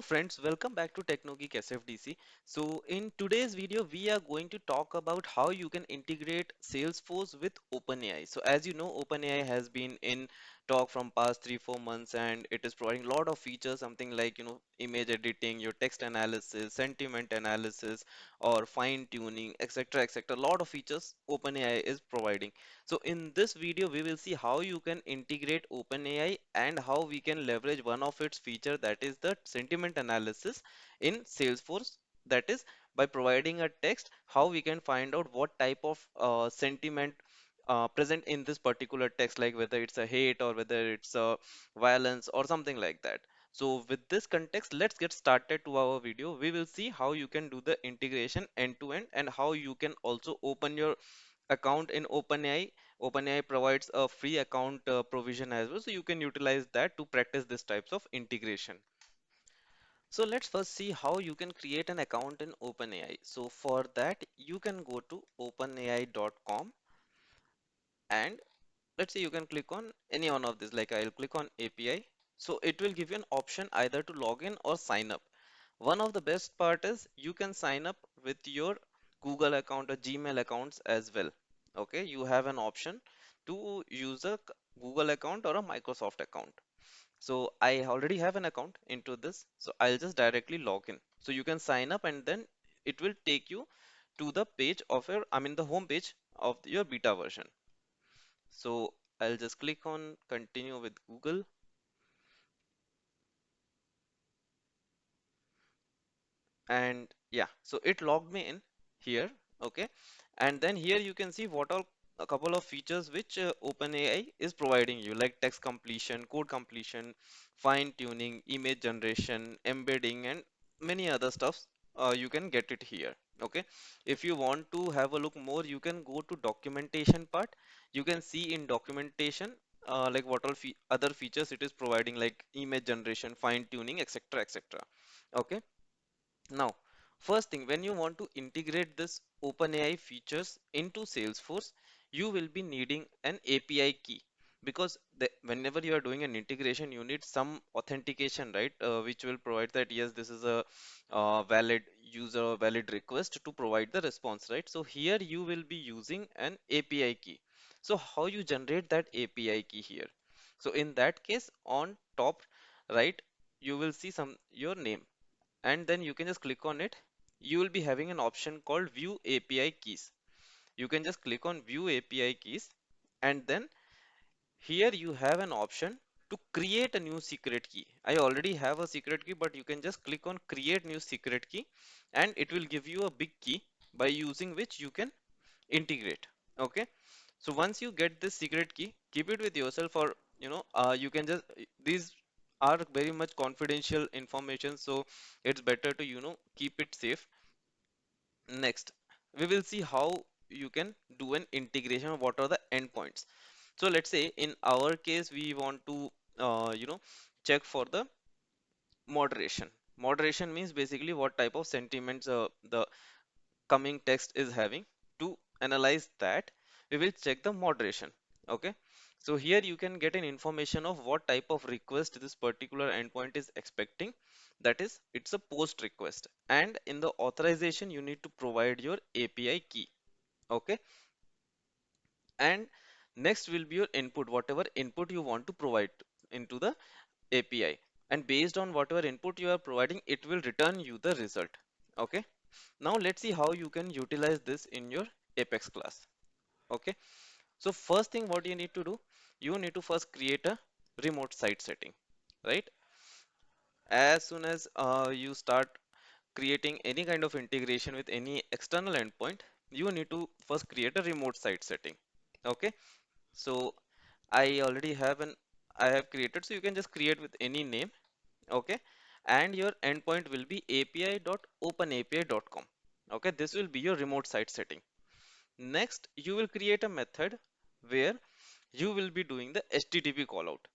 friends, welcome back to Technogeek SFDC. So in today's video, we are going to talk about how you can integrate Salesforce with OpenAI. So as you know, OpenAI has been in talk from past 3-4 months, and it is providing a lot of features, something like image editing, your text analysis, sentiment analysis, or fine tuning, etc., etc. A lot of features OpenAI is providing. So in this video, we will see how you can integrate OpenAI and how we can leverage one of its feature, that is the sentiment analysis in Salesforce. That is by providing a text, how we can find out what type of sentiment present in this particular text, like whether it's a hate or whether it's a violence or something like that. So with this context, let's get started to our video. We will see how you can do the integration end to end and how you can also open your account in OpenAI. OpenAI provides a free account provision as well, so you can utilize that to practice this types of integration. So let's first see how you can create an account in OpenAI. So for that, you can go to openai.com, and let's say you can click on any one of this, like I'll click on API. So it will give you an option either to log in or sign up. One of the best part is you can sign up with your Google account or Gmail accounts as well. Okay, you have an option to use a Google account or a Microsoft account. So I already have an account into this, so I'll just directly log in. So you can sign up and then it will take you to the page of your, I mean the home page of your beta version. So I'll just click on continue with Google, and yeah, so it logged me in here. Okay, and then here you can see what are a couple of features which OpenAI is providing you, like text completion, code completion, fine tuning, image generation, embedding, and many other stuffs. You can get it here. Okay, if you want to have a look more, you can go to documentation part. You can see in documentation like what all fe other features it is providing, like image generation, fine tuning, etc., etc. Okay, now, first thing, when you want to integrate this OpenAI features into Salesforce, you will be needing an API key, because whenever you are doing an integration, you need some authentication, right? Which will provide that yes, this is a valid user or valid request to provide the response, right? So here you will be using an API key. So how you generate that API key here? So in that case, on top right, you will see some your name, and then you can just click on it. You will be having an option called view API keys. You can just click on view API keys, and then here you have an option to create a new secret key. I already have a secret key, but you can just click on create new secret key, and it will give you a big key by using which you can integrate. Okay, so once you get this secret key, keep it with yourself, or you can just these are very much confidential information, so it's better to keep it safe. Next, we will see how you can do an integration of what are the endpoints. So let's say in our case we want to check for the moderation. Moderation means basically what type of sentiments the coming text is having. To analyze that, we will check the moderation. Okay, so here you can get an information of what type of request this particular endpoint is expecting. That is, it's a post request, and in the authorization you need to provide your API key. Okay, and next will be your input, whatever input you want to provide into the API, and based on whatever input you are providing, it will return you the result. Okay, now let's see how you can utilize this in your Apex class. Okay, so first thing what you need to do, you need to first create a remote site setting, right? As soon as you start creating any kind of integration with any external endpoint, you need to first create a remote site setting. Okay, so I already have an I have created, so you can just create with any name. Okay, and your endpoint will be api.openapi.com. Okay, this will be your remote site setting. Next, you will create a method where you will be doing the HTTP callout.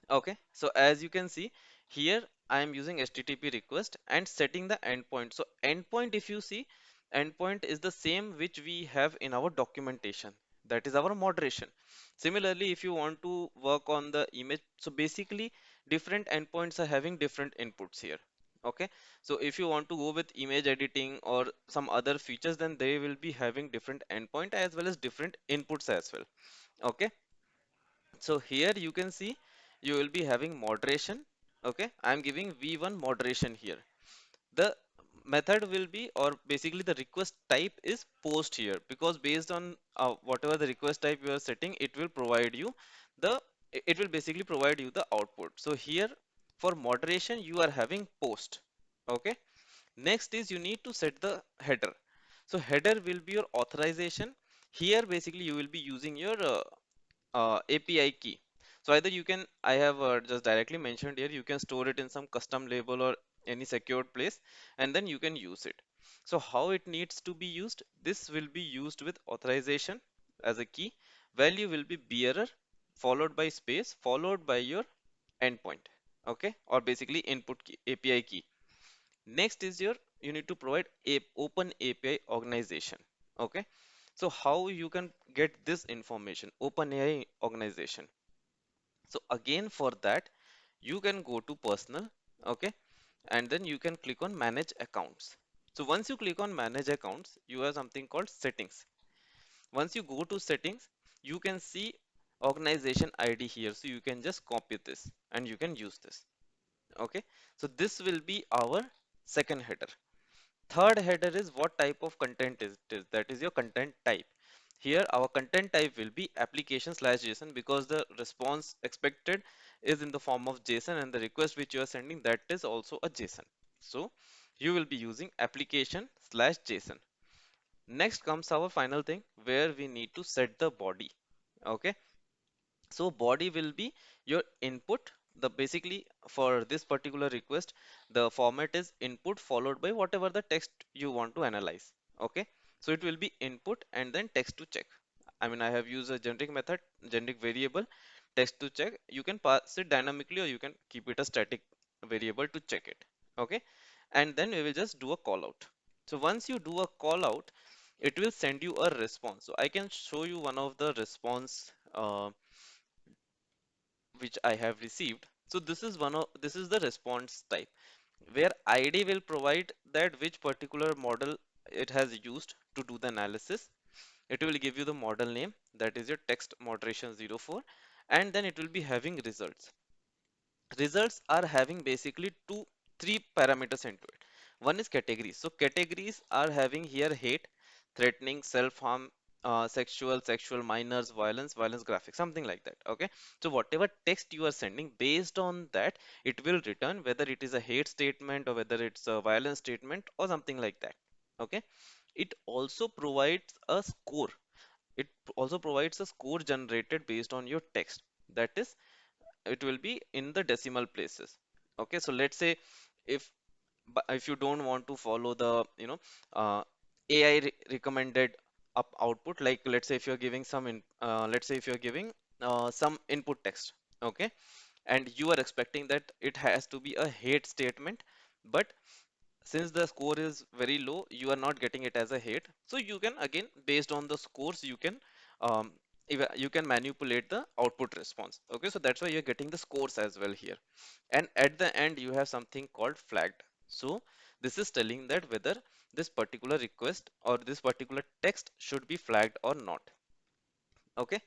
Okay, so as you can see here, I am using HTTP request and setting the endpoint. So endpoint, if you see, endpoint is the same which we have in our documentation. That is our moderation. Similarly, if you want to work on the image, so basically different endpoints are having different inputs here. Okay, so if you want to go with image editing or some other features, then they will be having different endpoint as well as different inputs as well. Okay, so here you can see you will be having moderation. Okay, I'm giving v1 moderation here. The method will be, or basically the request type is post here, because based on whatever the request type you are setting, it will provide you the it will basically provide you the output. So here for moderation you are having post. Okay, next is you need to set the header. So header will be your authorization. Here basically you will be using your API key. So either you can, I have just directly mentioned here, you can store it in some custom label or any secured place, and then you can use it. So how it needs to be used? This will be used with authorization as a key. Value will be bearer, followed by space, followed by your endpoint. Okay, or basically input key, API key. Next is your, you need to provide a open API organization. Okay, so how you can get this information? OpenAI organization. So again for that you can go to personal. Okay, and then you can click on manage accounts. So once you click on manage accounts, you have something called settings. Once you go to settings, you can see organization ID here. So you can just copy this and you can use this. Okay, so this will be our second header. Third header is what type of content is it is. That is your content type. Here our content type will be application slash JSON, because the response expected is in the form of JSON and the request which you are sending, that is also a JSON. So you will be using application slash JSON. Next comes our final thing where we need to set the body. Okay, so body will be your input. The basically for this particular request, the format is input followed by whatever the text you want to analyze. Okay, so it will be input and then text to check. I mean, I have used a generic method, generic variable, text to check. You can pass it dynamically or you can keep it a static variable to check it. Okay, and then we will just do a call out. So once you do a call out, it will send you a response. So I can show you one of the response which I have received. So this is the response type where ID will provide that which particular model it has used to do the analysis. It will give you the model name, that is your text moderation 04, and then it will be having results. Results are having basically three parameters into it. One is categories. So categories are having here hate, threatening, self-harm, sexual minors, violence graphics, something like that. Okay, so whatever text you are sending, based on that it will return whether it is a hate statement or whether it's a violence statement or something like that. Okay, it also provides a score. It also provides a score generated based on your text. That is, it will be in the decimal places. Okay, so let's say if if you don't want to follow the uh, AI recommended output, like let's say if you're giving let's say if you're giving some input text. Okay, and you are expecting that it has to be a hate statement, but since the score is very low, you are not getting it as a hit. So you can again, based on the scores, you can um, you can manipulate the output response. Okay, so that's why you're getting the scores as well here. And at the end you have something called flagged. So this is telling that whether this particular request or this particular text should be flagged or not. Okay,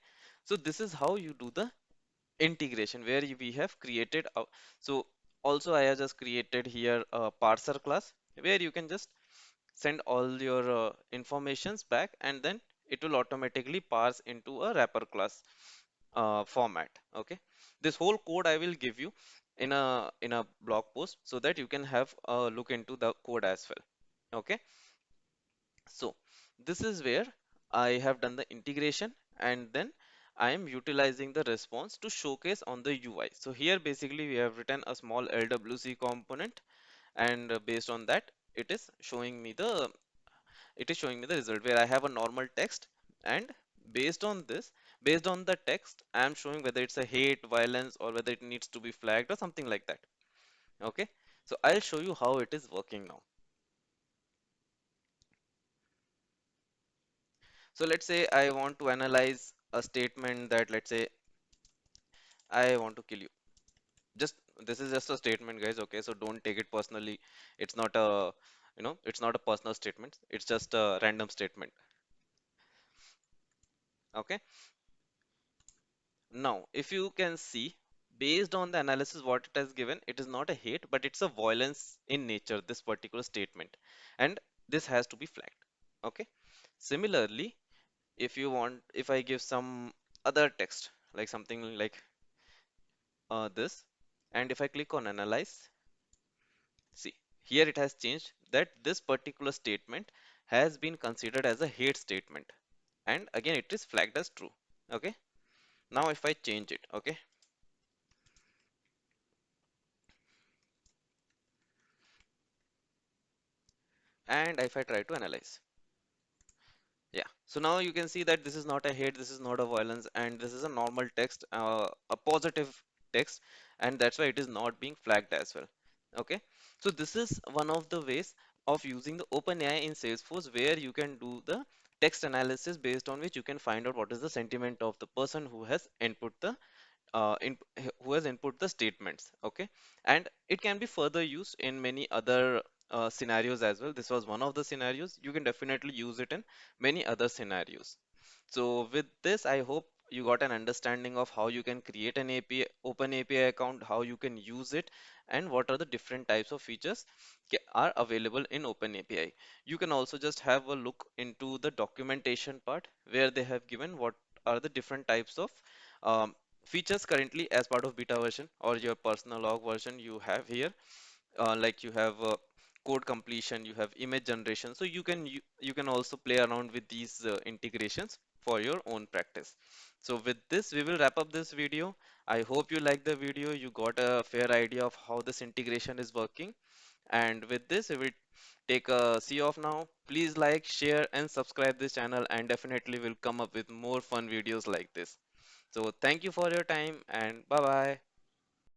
so this is how you do the integration where we have created so also I have just created here a parser class where you can just send all your informations back, and then it will automatically parse into a wrapper class format. Okay, this whole code I will give you in a blog post so that you can have a look into the code as well. Okay, so this is where I have done the integration, and then I am utilizing the response to showcase on the UI. So here basically we have written a small LWC component, and based on that it is showing me the result where I have a normal text, and based on this, based on the text, I am showing whether it's a hate, violence, or whether it needs to be flagged or something like that. Okay, so I'll show you how it is working now. So let's say I want to analyze a statement that, let's say, I want to kill you. Just This is just a statement, guys. Okay, so don't take it personally. It's not a, it's not a personal statement. It's just a random statement. Okay. Now, if you can see, based on the analysis what it has given, it is not a hate, but it's a violence in nature, this particular statement. And this has to be flagged. Okay. Similarly, if you want, if I give some other text, like something like this, and if I click on analyze, see, here it has changed that this particular statement has been considered as a hate statement. And again, it is flagged as true. Okay. Now, if I change it, okay, and if I try to analyze. Yeah, so now you can see that this is not a hate, this is not a violence, and this is a normal text, a positive text, and that's why it is not being flagged as well. Okay, so this is one of the ways of using the OpenAI in Salesforce where you can do the text analysis based on which you can find out what is the sentiment of the person who has input the who has input the statements. Okay, and it can be further used in many other scenarios as well. This was one of the scenarios. You can definitely use it in many other scenarios. So with this, I hope you got an understanding of how you can create an API, open API account, how you can use it, and what are the different types of features are available in Open API. You can also just have a look into the documentation part where they have given what are the different types of um, features currently as part of beta version or your personal log version you have here. Like you have code completion, you have image generation, so you can also play around with these integrations for your own practice. So with this we will wrap up this video. I hope you like the video, you got a fair idea of how this integration is working, and with this we will take a see off now. Please like, share and subscribe this channel, and definitely will come up with more fun videos like this. So thank you for your time and bye bye.